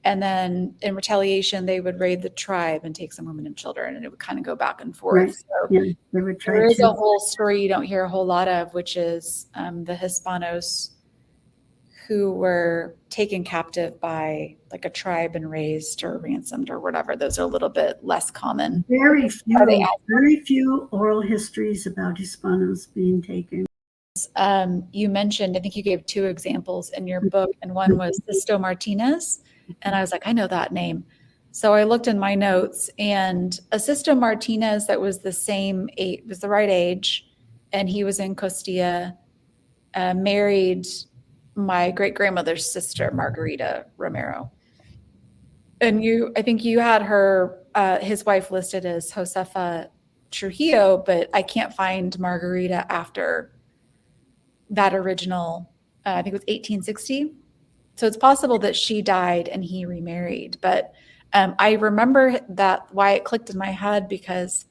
And then in retaliation, they would raid the tribe and take some women and children, and it would kind of go back and forth. Right. So there is a whole story you don't hear a whole lot of, which is the Hispanos who were taken captive by like a tribe and raised or ransomed or whatever. Those are a little bit less common. Very few oral histories about Hispanos being taken. You mentioned, I think you gave 2 examples in your book, and one was Sisto Martinez. And I was like, I know that name. So I looked in my notes, and Sisto Martinez that was the same age, was the right age, and he was in Costilla, married my great grandmother's sister, Margarita Romero. And I think you had his wife listed as Josefa Trujillo, but I can't find Margarita after that original, I think it was 1860. So it's possible that she died and he remarried. But I remember that why it clicked in my head because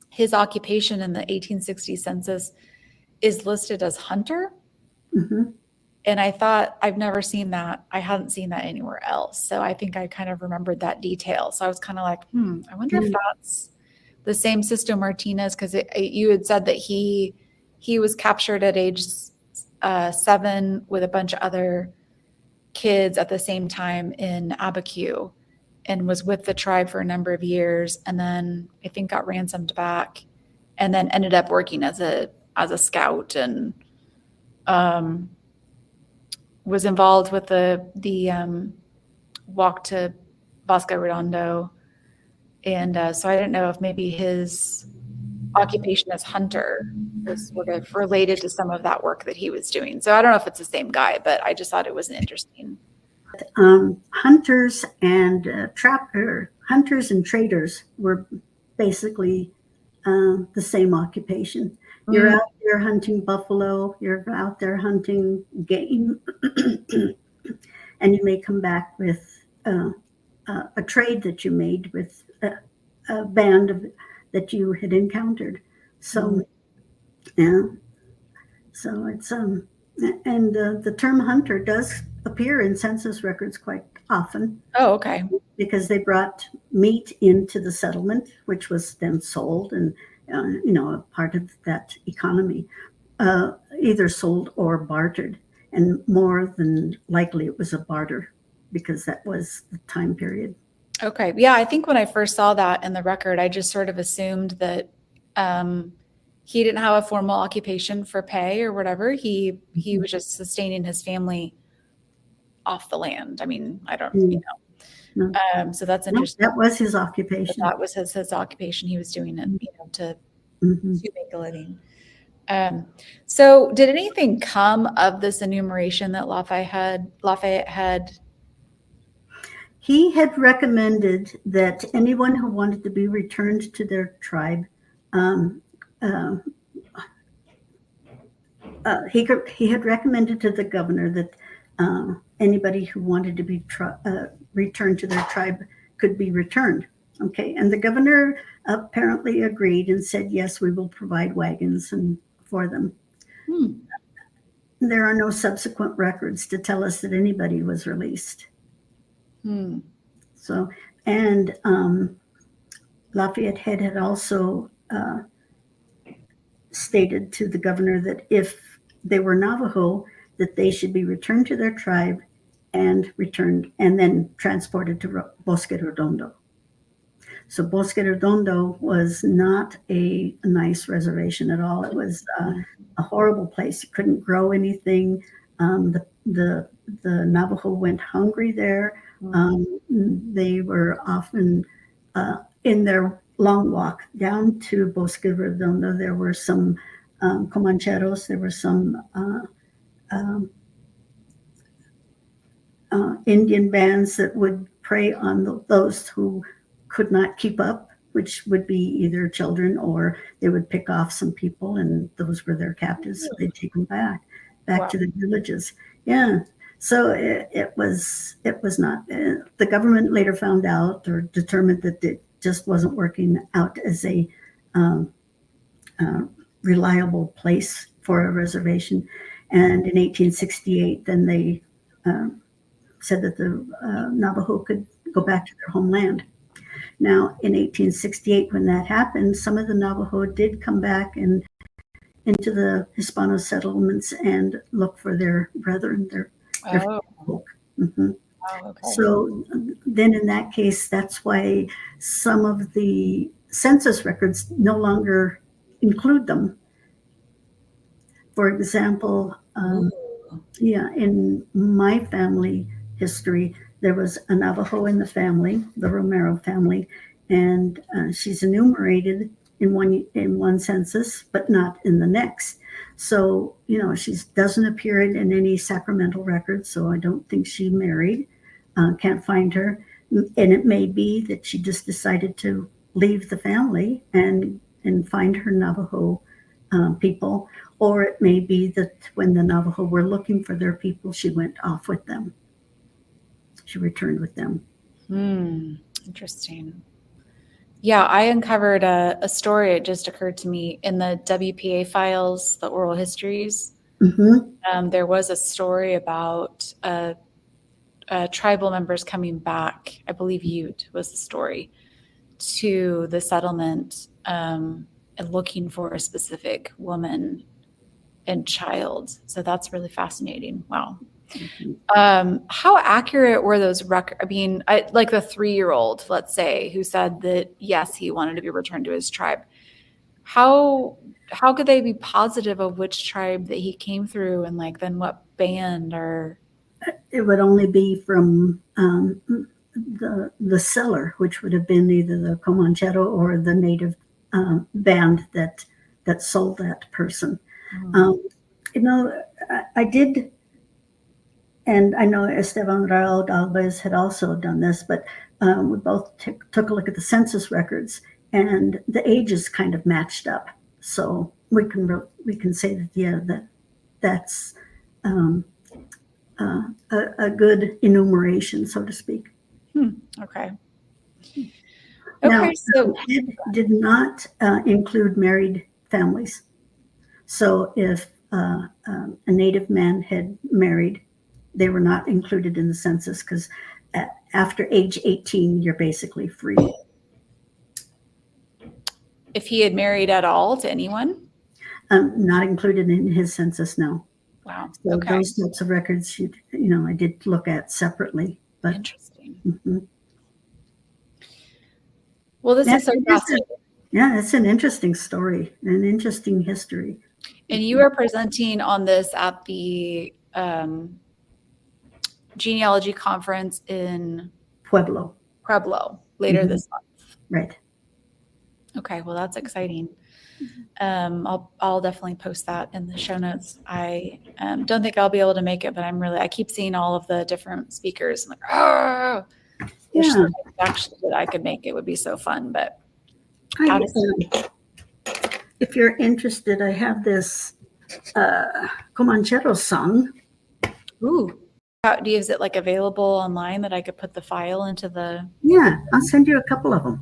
his occupation in the 1860 census is listed as hunter. And I thought, I've never seen that. I hadn't seen that anywhere else. So I think I kind of remembered that detail. So I was kind of like, I wonder if that's the same Sisto Martinez, because you had said that he was captured at age 7 with a bunch of other kids at the same time in Abiquiu and was with the tribe for a number of years. And then I think got ransomed back and then ended up working as a scout and was involved with the walk to Bosque Redondo. And so I didn't know if maybe his occupation as hunter was sort of related to some of that work that he was doing. So I don't know if it's the same guy, but I just thought it was interesting. Hunters and hunters and traders were basically the same occupation. You're out there hunting buffalo, you're out there hunting game, and you may come back with a trade that you made with a band that you had encountered. So, yeah. So it's and the term hunter does appear in census records quite often. Oh, okay. Because they brought meat into the settlement, which was then sold, and a part of that economy, either sold or bartered, and more than likely it was a barter because that was the time period. Okay. Yeah, I think when I first saw that in the record, I just sort of assumed that he didn't have a formal occupation for pay or whatever. He was just sustaining his family off the land. I mean, I don't, No. So that's interesting. That was his occupation. That was his occupation. He was doing it, to make a living. So did anything come of this enumeration that Lafayette had? He had recommended that anyone who wanted to be returned to their tribe, he had recommended to the governor that anybody who wanted to be returned to their tribe could be returned. Okay, and the governor apparently agreed and said, yes, we will provide wagons for them. There are no subsequent records to tell us that anybody was released. So, and Lafayette had also stated to the governor that if they were Navajo, that they should be returned to their tribe and returned and then transported to Bosque Redondo. So Bosque Redondo was not a nice reservation at all. It was a horrible place. You couldn't grow anything. The Navajo went hungry there. They were often in their long walk down to Bosque Redondo. There were some comancheros. There were some Indian bands that would prey on those who could not keep up, which would be either children or they would pick off some people, and those were their captives. So they'd take them back to the villages. Yeah. So it was not. The government later found out or determined that it just wasn't working out as a reliable place for a reservation. And in 1868, then they said that the Navajo could go back to their homeland. Now, in 1868, when that happened, some of the Navajo did come back and into the Hispano settlements and look for their brethren, their folk. Okay. So then in that case, that's why some of the census records no longer include them. For example, in my family history, there was a Navajo in the family, the Romero family, and she's enumerated in one census, but not in the next. So, she doesn't appear in any sacramental records, so I don't think she married. Can't find her. And it may be that she just decided to leave the family and find her Navajo people, or it may be that when the Navajo were looking for their people, she went off with them. She returned with them. Interesting. Yeah, I uncovered a story. It just occurred to me in the WPA files, the oral histories. There was a story about tribal members coming back. I believe Ute was the story, to the settlement and looking for a specific woman and child. So that's really fascinating. Wow. How accurate were those records? I mean, like the 3-year-old, let's say, who said that, yes, he wanted to be returned to his tribe. How could they be positive of which tribe that he came through and then what band or? It would only be from the seller, which would have been either the comanchero or the native band that sold that person. I did, and I know Esteban Raúl Alves had also done this, but we both took a look at the census records, and the ages kind of matched up. So we can say that that's a good enumeration, so to speak. Okay. Now, So it did not include married families. So if a native man had married, they were not included in the census because after age 18, you're basically free. if he had married at all to anyone? Not included in his census, no. Wow. So Okay. those types of records, I did look at separately. But Interesting. mhm. Well, this is so fascinating. Yeah, it's an interesting story, an interesting history. And you are presenting on this at the genealogy conference in Pueblo. later this month. Right. Okay, well, that's exciting. I'll definitely post that in the show notes. I don't think I'll be able to make it, but I keep seeing all of the different speakers. I'm like, oh, wish Yeah. that I could make it. Would be so fun, but If you're interested, I have this Comanchero song. ooh, is it like available online that I could put the file into the? Yeah, I'll send you a couple of them.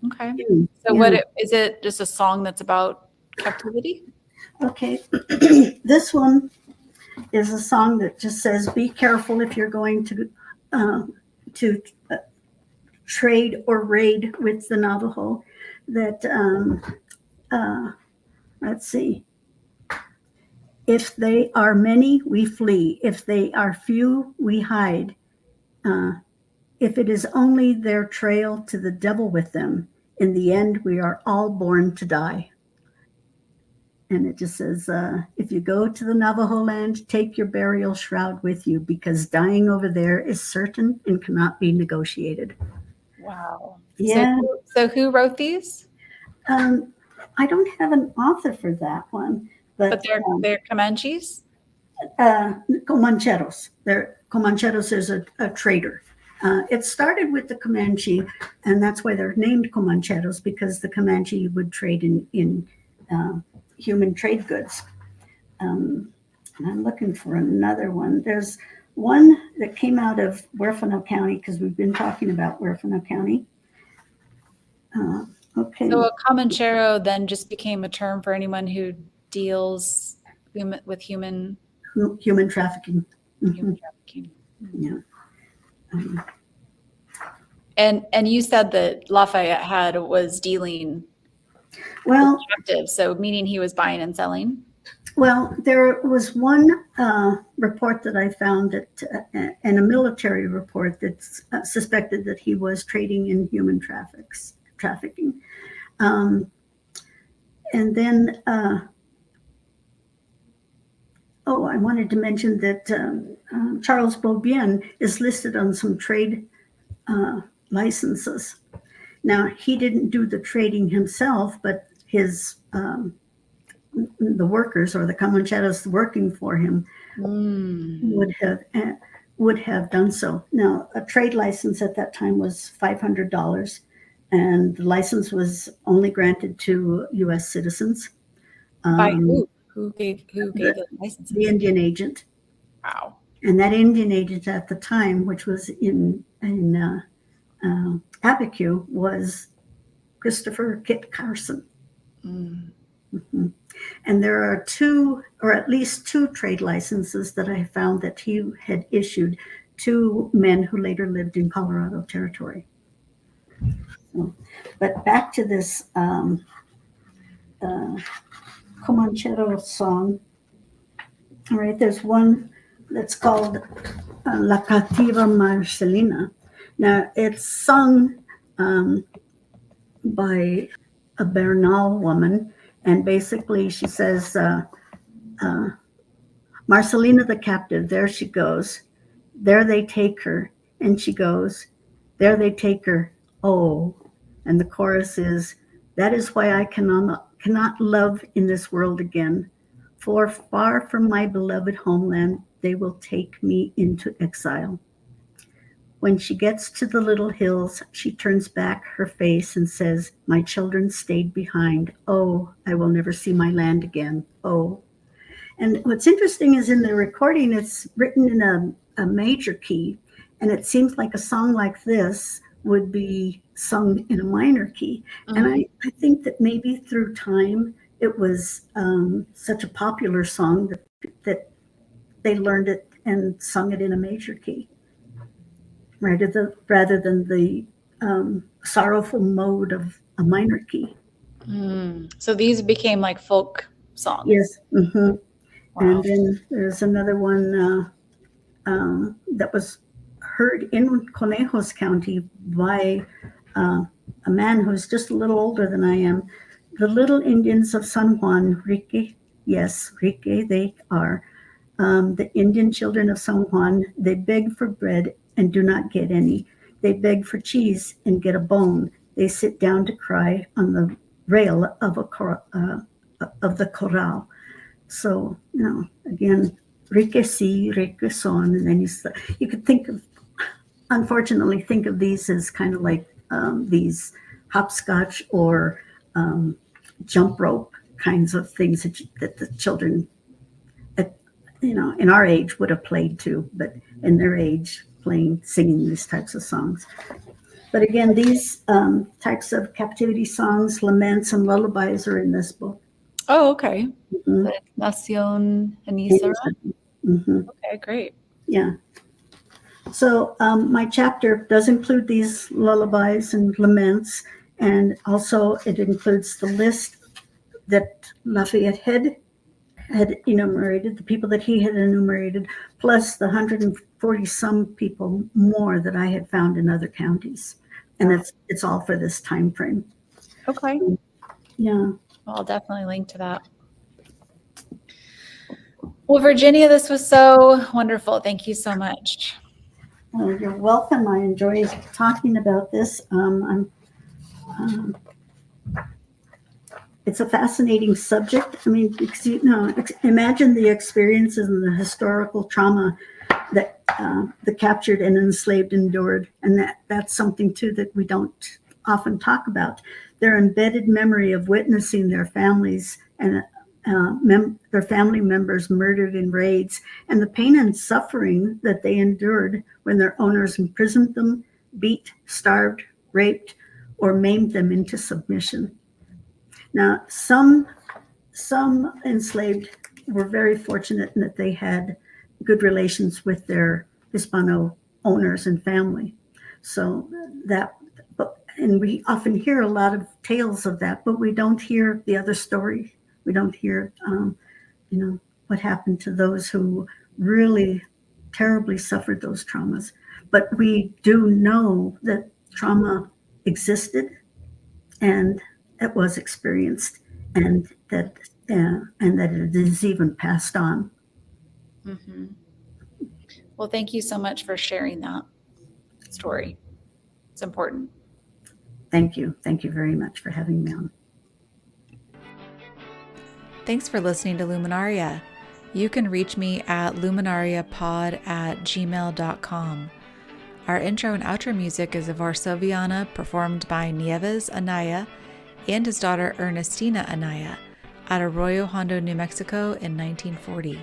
Okay. Yeah. So is it just a song that's about captivity? Okay. This one is a song that just says, be careful if you're going to trade or raid with the Navajo. That, let's see. If they are many, we flee. If they are few, we hide. If it is only their trail to the devil with them, in the end, we are all born to die. And it just says, if you go to the Navajoland, take your burial shroud with you because dying over there is certain and cannot be negotiated. Wow. Yeah. So who wrote these? I don't have an author for that one. But they're Comanches? Comancheros. Comancheros is a trader. It started with the Comanche, and that's why they're named Comancheros, because the Comanche would trade in human trade goods. And I'm looking for another one. There's one that came out of Huerfano County, because we've been talking about Huerfano County. Okay. So a comanchero then just became a term for anyone who deals with human trafficking. Human trafficking. Yeah. And you said that Lafayette was dealing with captives, so meaning he was buying and selling? Well, there was one report that I found that, and a military report that suspected that he was trading in human trafficking. And then, I wanted to mention that Charles Beaubien is listed on some trade licenses. Now, he didn't do the trading himself, but his the workers or the comancheros working for him would have done so. Now, a trade license at that time was $500, and the license was only granted to U.S. citizens. By who? Who gave the license? The Indian agent. Wow. And that Indian agent at the time, which was in Abiquiu, was Christopher Kit Carson. Mm-hmm. And there are two, or at least two, trade licenses that I found that he had issued to men who later lived in Colorado Territory. But back to this Comanchero song. All right, there's one that's called La Cativa Marcelina. Now, it's sung by a Bernal woman, and basically she says, Marcelina the captive, there she goes. There they take her, and she goes. There they take her, oh. And the chorus is, that is why I cannot love in this world again. For far from my beloved homeland, they will take me into exile. When she gets to the little hills, she turns back her face and says, my children stayed behind. Oh, I will never see my land again. Oh. And what's interesting is in the recording, it's written in a major key, and it seems like a song like this would be sung in a minor key. And I think that maybe through time, it was such a popular song that they learned it and sung it in a major key, rather than the sorrowful mode of a minor key. So these became like folk songs. Yes. Mm-hmm. Wow. And then there's another one that was heard in Conejos County by a man who's just a little older than I am. The little Indians of San Juan, Rique, yes, Rique, they are. The Indian children of San Juan, they beg for bread and do not get any. They beg for cheese and get a bone. They sit down to cry on the rail of the corral. So, again, Rique si, Rique son, and then you could unfortunately think of these as kind of like these hopscotch or jump rope kinds of things that the children, in our age would have played too, but in their age, singing these types of songs. But again, these types of captivity songs, laments, and lullabies are in this book. Oh, okay. Mm-hmm. Nacion Genizara. Mm-hmm. Okay, great. Yeah. So my chapter does include these lullabies and laments, and also it includes the list that Lafayette had enumerated, the people that he had enumerated, plus the 140 some people more that I had found in other counties. And it's all for this time frame. Okay. Yeah. Well, I'll definitely link to that. Well, Virginia, this was so wonderful. Thank you so much. Well, you're welcome. I enjoyed talking about this. It's a fascinating subject. I mean, because, imagine the experiences and the historical trauma that the captured and enslaved endured. And that's something, too, that we don't often talk about. Their embedded memory of witnessing their families and their family members murdered in raids, and the pain and suffering that they endured when their owners imprisoned them, beat, starved, raped, or maimed them into submission. Now, some enslaved were very fortunate in that they had good relations with their Hispano owners and family. So and we often hear a lot of tales of that, but we don't hear the other story. We don't hear, what happened to those who really terribly suffered those traumas. But we do know that trauma existed and it was experienced, and that it is even passed on. Mm-hmm. Well, thank you so much for sharing that story. It's important. Thank you. Thank you very much for having me on. Thanks for listening to Luminaria. You can reach me at luminariapod@gmail.com. Our intro and outro music is of Varsoviana, performed by Nieves Anaya and his daughter Ernestina Anaya at Arroyo Hondo, New Mexico in 1940.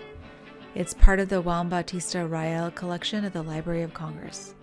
It's part of the Juan Bautista Rael collection at the Library of Congress.